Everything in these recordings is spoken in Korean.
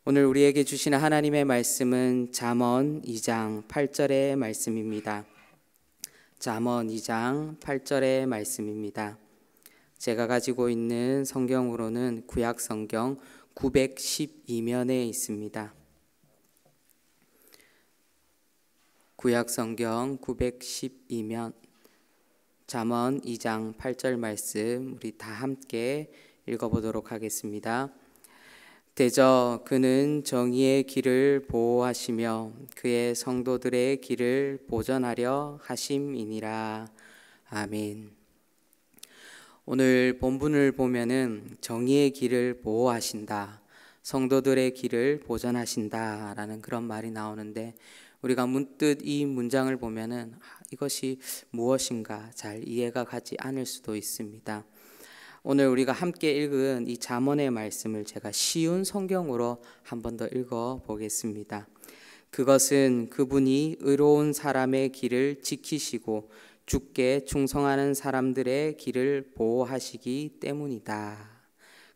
오늘 우리에게 주시는 하나님의 말씀은 잠언 2장 8절의 말씀입니다. 잠언 2장 8절의 말씀입니다. 제가 가지고 있는 성경으로는 구약 성경 912면에 있습니다. 구약 성경 912면 잠언 2장 8절 말씀 우리 다 함께 읽어보도록 하겠습니다. 대저 그는 정의의 길을 보호하시며 그의 성도들의 길을 보전하려 하심이니라. 아멘. 오늘 본문을 보면은 정의의 길을 보호하신다, 성도들의 길을 보전하신다 라는 그런 말이 나오는데, 우리가 문득 이 문장을 보면은 이것이 무엇인가 잘 이해가 가지 않을 수도 있습니다. 오늘 우리가 함께 읽은 이 잠언의 말씀을 제가 쉬운 성경으로 한 번 더 읽어 보겠습니다. 그것은 그분이 의로운 사람의 길을 지키시고 주께 충성하는 사람들의 길을 보호하시기 때문이다.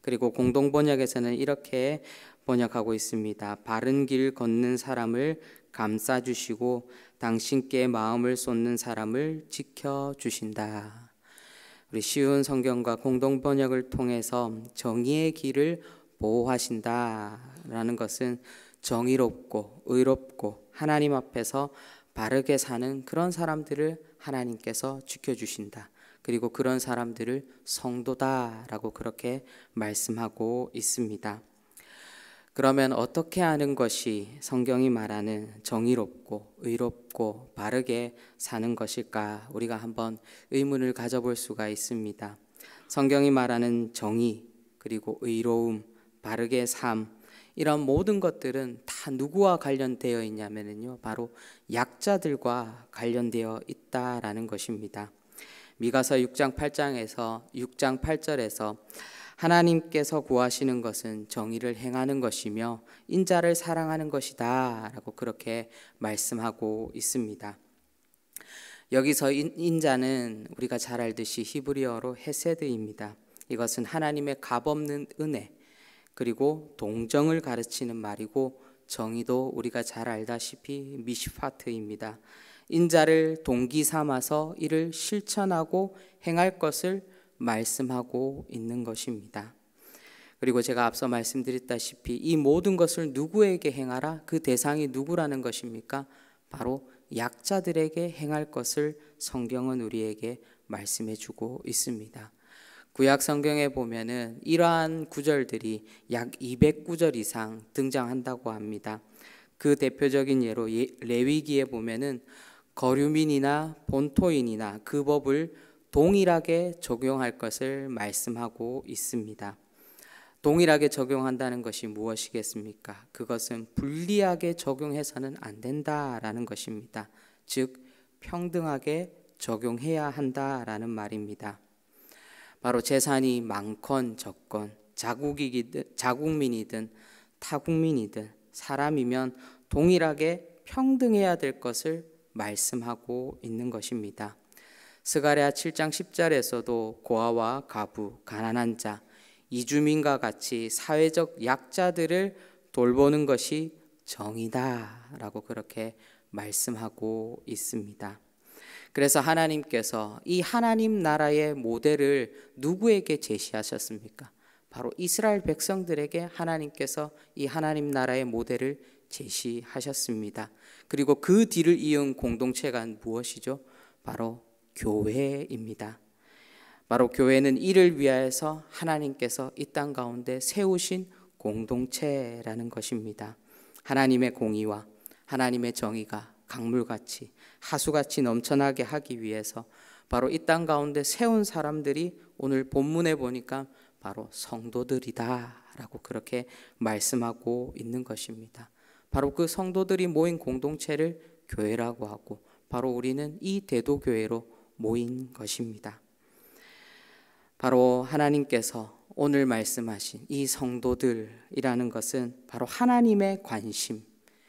그리고 공동번역에서는 이렇게 번역하고 있습니다. 바른 길 걷는 사람을 감싸주시고 당신께 마음을 쏟는 사람을 지켜주신다. 우리 쉬운 성경과 공동번역을 통해서 정의의 길을 보호하신다라는 것은 정의롭고 의롭고 하나님 앞에서 바르게 사는 그런 사람들을 하나님께서 지켜주신다. 그리고 그런 사람들을 성도다라고 그렇게 말씀하고 있습니다. 그러면 어떻게 하는 것이 성경이 말하는 정의롭고 의롭고 바르게 사는 것일까? 우리가 한번 의문을 가져볼 수가 있습니다. 성경이 말하는 정의, 그리고 의로움, 바르게 삶, 이런 모든 것들은 다 누구와 관련되어 있냐면요, 바로 약자들과 관련되어 있다라는 것입니다. 미가서 6장 8절에서 하나님께서 구하시는 것은 정의를 행하는 것이며 인자를 사랑하는 것이다 라고 그렇게 말씀하고 있습니다. 여기서 인자는 우리가 잘 알듯이 히브리어로 헤세드입니다. 이것은 하나님의 값없는 은혜, 그리고 동정을 가르치는 말이고, 정의도 우리가 잘 알다시피 미시파트입니다. 인자를 동기 삼아서 이를 실천하고 행할 것을 말씀하고 있는 것입니다. 그리고 제가 앞서 말씀드렸다시피 이 모든 것을 누구에게 행하라? 그 대상이 누구라는 것입니까? 바로 약자들에게 행할 것을 성경은 우리에게 말씀해 주고 있습니다. 구약 성경에 보면은 이러한 구절들이 약 200구절 이상 등장한다고 합니다. 그 대표적인 예로 레위기에 보면은 거류민이나 본토인이나 그 법을 동일하게 적용할 것을 말씀하고 있습니다. 동일하게 적용한다는 것이 무엇이겠습니까? 그것은 불리하게 적용해서는 안 된다라는 것입니다. 즉 평등하게 적용해야 한다라는 말입니다. 바로 재산이 많건 적건, 자국민이든 타국민이든 사람이면 동일하게 평등해야 될 것을 말씀하고 있는 것입니다. 스가랴 7장 10절에서도 고아와 가부, 가난한 자, 이주민과 같이 사회적 약자들을 돌보는 것이 정의다라고 그렇게 말씀하고 있습니다. 그래서 하나님께서 이 하나님 나라의 모델을 누구에게 제시하셨습니까? 바로 이스라엘 백성들에게 하나님께서 이 하나님 나라의 모델을 제시하셨습니다. 그리고 그 뒤를 이은 공동체가 무엇이죠? 바로 교회입니다. 바로 교회는 이를 위하여서 하나님께서 이 땅 가운데 세우신 공동체라는 것입니다. 하나님의 공의와 하나님의 정의가 강물같이 하수같이 넘쳐나게 하기 위해서 바로 이 땅 가운데 세운 사람들이 오늘 본문에 보니까 바로 성도들이다 라고 그렇게 말씀하고 있는 것입니다. 바로 그 성도들이 모인 공동체를 교회라고 하고, 바로 우리는 이 대도교회로 모인 것입니다. 바로 하나님께서 오늘 말씀하신 이 성도들이라는 것은 바로 하나님의 관심,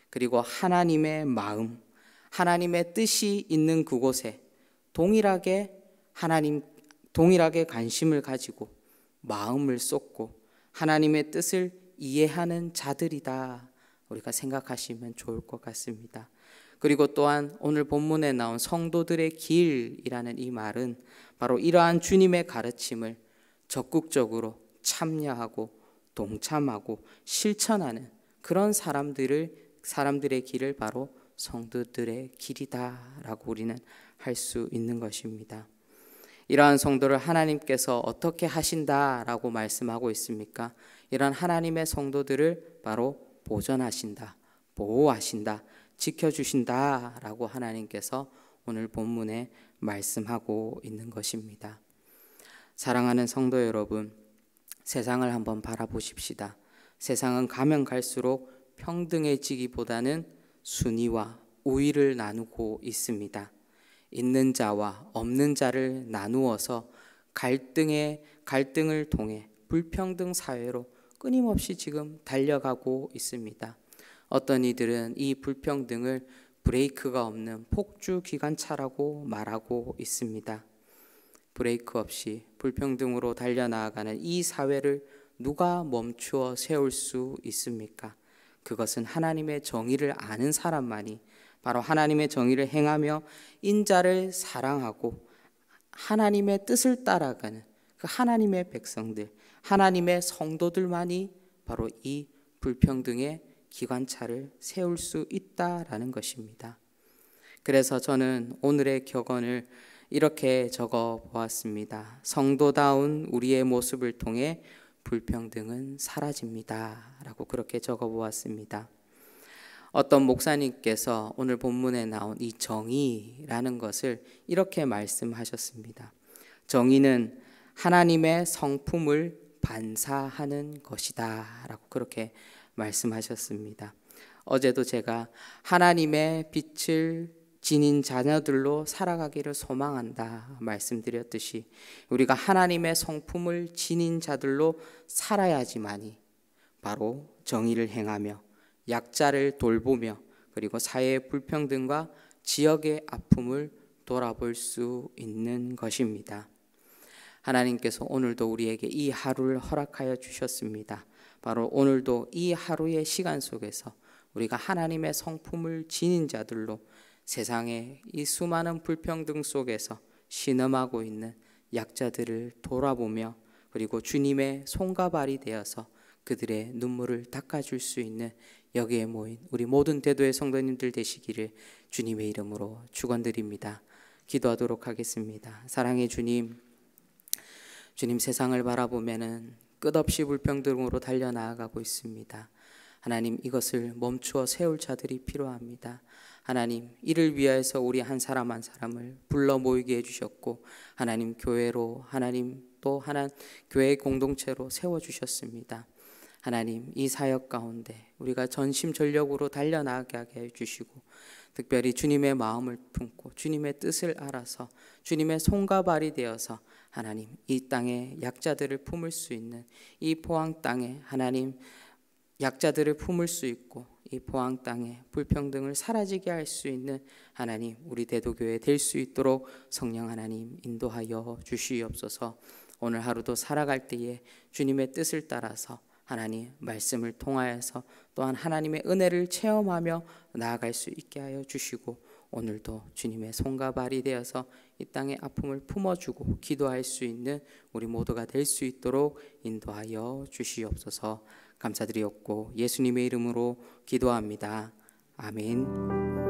그리고 하나님의 마음, 하나님의 뜻이 있는 그곳에 동일하게 관심을 가지고 마음을 쏟고 하나님의 뜻을 이해하는 자들이다 우리가 생각하시면 좋을 것 같습니다. 그리고 또한 오늘 본문에 나온 성도들의 길이라는 이 말은 바로 이러한 주님의 가르침을 적극적으로 참여하고 동참하고 실천하는 그런 사람들의 길을 바로 성도들의 길이다라고 우리는 할 수 있는 것입니다. 이러한 성도를 하나님께서 어떻게 하신다라고 말씀하고 있습니까? 이러한 하나님의 성도들을 바로 보존하신다, 보호하신다, 지켜주신다라고 하나님께서 오늘 본문에 말씀하고 있는 것입니다. 사랑하는 성도 여러분, 세상을 한번 바라보십시다. 세상은 가면 갈수록 평등해지기보다는 순위와 우위를 나누고 있습니다. 있는 자와 없는 자를 나누어서 갈등을 통해 불평등 사회로 끊임없이 지금 달려가고 있습니다. 어떤 이들은 이 불평등을 브레이크가 없는 폭주 기관차라고 말하고 있습니다. 브레이크 없이 불평등으로 달려나가는 이 사회를 누가 멈추어 세울 수 있습니까? 그것은 하나님의 정의를 아는 사람만이 바로 하나님의 정의를 행하며 인자를 사랑하고 하나님의 뜻을 따라가는 그 하나님의 백성들, 하나님의 성도들만이 바로 이 불평등의 기관차를 세울 수 있다라는 것입니다. 그래서 저는 오늘의 격언을 이렇게 적어 보았습니다. 성도다운 우리의 모습을 통해 불평등은 사라집니다 라고 그렇게 적어 보았습니다. 어떤 목사님께서 오늘 본문에 나온 이 정의라는 것을 이렇게 말씀하셨습니다. 정의는 하나님의 성품을 반사하는 것이다 라고 그렇게 말씀하셨습니다. 어제도 제가 하나님의 빛을 지닌 자녀들로 살아가기를 소망한다 말씀드렸듯이 우리가 하나님의 성품을 지닌 자들로 살아야지만이 바로 정의를 행하며 약자를 돌보며 그리고 사회의 불평등과 지역의 아픔을 돌아볼 수 있는 것입니다. 하나님께서 오늘도 우리에게 이 하루를 허락하여 주셨습니다. 바로 오늘도 이 하루의 시간 속에서 우리가 하나님의 성품을 지닌 자들로 세상의 이 수많은 불평등 속에서 신음하고 있는 약자들을 돌아보며 그리고 주님의 손과 발이 되어서 그들의 눈물을 닦아줄 수 있는 여기에 모인 우리 모든 대도의 성도님들 되시기를 주님의 이름으로 축원드립니다. 기도하도록 하겠습니다. 사랑의 주님, 주님 세상을 바라보면은 끝없이 불평등으로 달려나가고 있습니다. 하나님 이것을 멈추어 세울 자들이 필요합니다. 하나님 이를 위하여서 우리 한 사람 한 사람을 불러 모이게 해주셨고 하나님 교회로 하나님 또 하나님 교회 공동체로 세워주셨습니다. 하나님 이 사역 가운데 우리가 전심전력으로 달려나가게 해주시고 특별히 주님의 마음을 품고 주님의 뜻을 알아서 주님의 손과 발이 되어서 하나님 이 땅에 약자들을 품을 수 있는 이 포항 땅에 하나님 약자들을 품을 수 있고 이 포항 땅에 불평등을 사라지게 할 수 있는 하나님 우리 대도교회 될 수 있도록 성령 하나님 인도하여 주시옵소서. 오늘 하루도 살아갈 때에 주님의 뜻을 따라서 하나님 말씀을 통하여서 또한 하나님의 은혜를 체험하며 나아갈 수 있게 하여 주시고 오늘도 주님의 손과 발이 되어서 이 땅의 아픔을 품어주고 기도할 수 있는 우리 모두가 될 수 있도록 인도하여 주시옵소서. 감사드리옵고 예수님의 이름으로 기도합니다. 아멘.